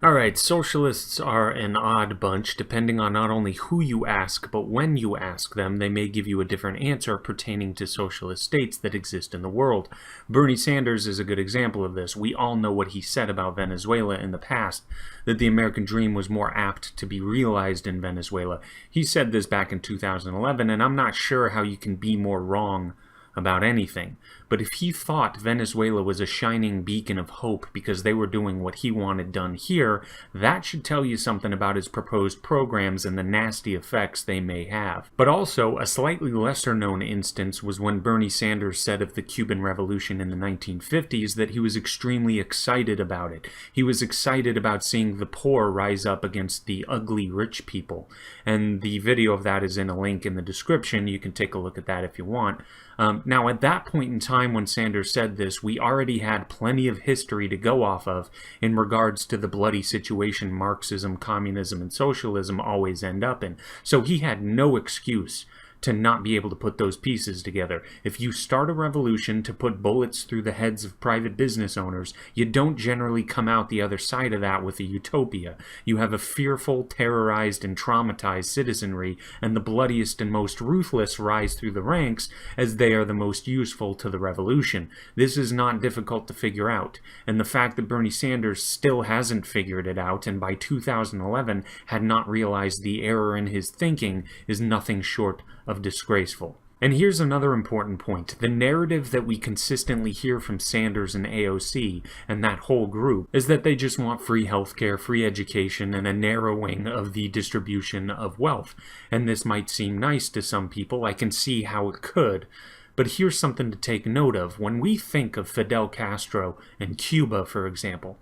Alright, socialists are an odd bunch. Depending on not only who you ask, but when you ask them, they may give you a different answer pertaining to socialist states that exist in the world. Bernie Sanders is a good example of this. We all know what he said about Venezuela in the past, that the American dream was more apt to be realized in Venezuela. He said this back in 2011, and I'm not sure how you can be more wrong about anything. But if he thought Venezuela was a shining beacon of hope because they were doing what he wanted done here, that should tell you something about his proposed programs and the nasty effects they may have. But also, a slightly lesser known instance was when Bernie Sanders said of the Cuban Revolution in the 1950s that he was extremely excited about it. He was excited about seeing the poor rise up against the ugly rich people. And the video of that is in a link in the description. You can take a look at that if you want. Now, at that point in time when Sanders said this, we already had plenty of history to go off of in regards to the bloody situation Marxism, communism, and socialism always end up in. So he had no excuse to not be able to put those pieces together. If you start a revolution to put bullets through the heads of private business owners, you don't generally come out the other side of that with a utopia. You have a fearful, terrorized, and traumatized citizenry, and the bloodiest and most ruthless rise through the ranks as they are the most useful to the revolution. This is not difficult to figure out, and the fact that Bernie Sanders still hasn't figured it out, and by 2011 had not realized the error in his thinking, is nothing short of disgraceful. And here's another important point. The narrative that we consistently hear from Sanders and AOC and that whole group is that they just want free healthcare, free education, and a narrowing of the distribution of wealth. And this might seem nice to some people. I can see how it could. But here's something to take note of. When we think of Fidel Castro and Cuba, for example,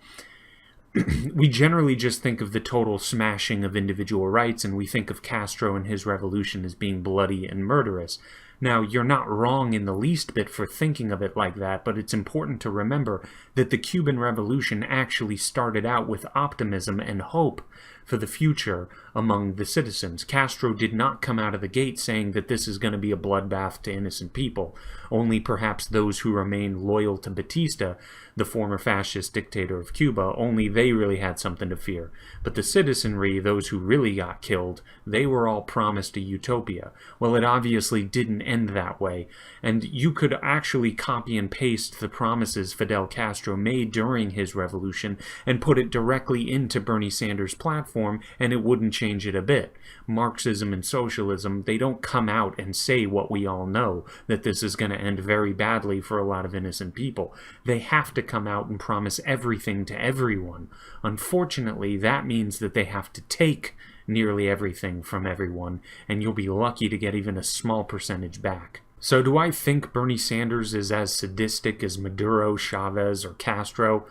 we generally just think of the total smashing of individual rights, and we think of Castro and his revolution as being bloody and murderous. Now, you're not wrong in the least bit for thinking of it like that, but it's important to remember that the Cuban Revolution actually started out with optimism and hope for the future among the citizens. Castro did not come out of the gate saying that this is going to be a bloodbath to innocent people. Only perhaps those who remained loyal to Batista, the former fascist dictator of Cuba, only they really had something to fear. But the citizenry, those who really got killed, they were all promised a utopia. Well, it obviously didn't end that way, and you could actually copy and paste the promises Fidel Castro made during his revolution and put it directly into Bernie Sanders' platform, and it wouldn't change it a bit. Marxism and socialism, they don't come out and say what we all know, that this is going to end very badly for a lot of innocent people. They have to come out and promise everything to everyone. Unfortunately, that means that they have to take nearly everything from everyone, and you'll be lucky to get even a small percentage back. So do I think Bernie Sanders is as sadistic as Maduro, Chavez, or Castro?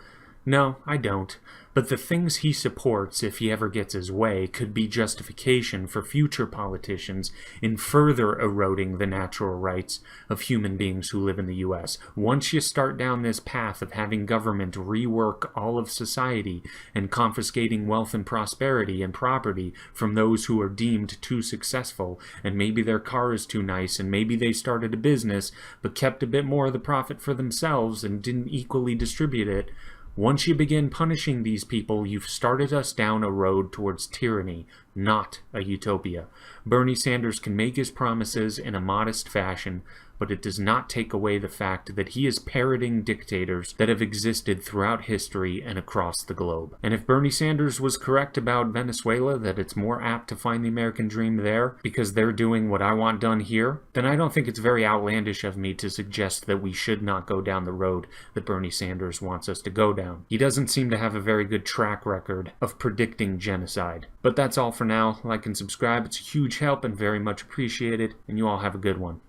No, I don't. But the things he supports, if he ever gets his way, could be justification for future politicians in further eroding the natural rights of human beings who live in the U.S. Once you start down this path of having government rework all of society and confiscating wealth and prosperity and property from those who are deemed too successful, and maybe their car is too nice, and maybe they started a business but kept a bit more of the profit for themselves and didn't equally distribute it, once you begin punishing these people, you've started us down a road towards tyranny, not a utopia. Bernie Sanders can make his promises in a modest fashion, but it does not take away the fact that he is parroting dictators that have existed throughout history and across the globe. And if Bernie Sanders was correct about Venezuela, that it's more apt to find the American dream there because they're doing what I want done here, then I don't think it's very outlandish of me to suggest that we should not go down the road that Bernie Sanders wants us to go down. He doesn't seem to have a very good track record of predicting genocide. But that's all for now. Like and subscribe, it's a huge help and very much appreciated, and you all have a good one.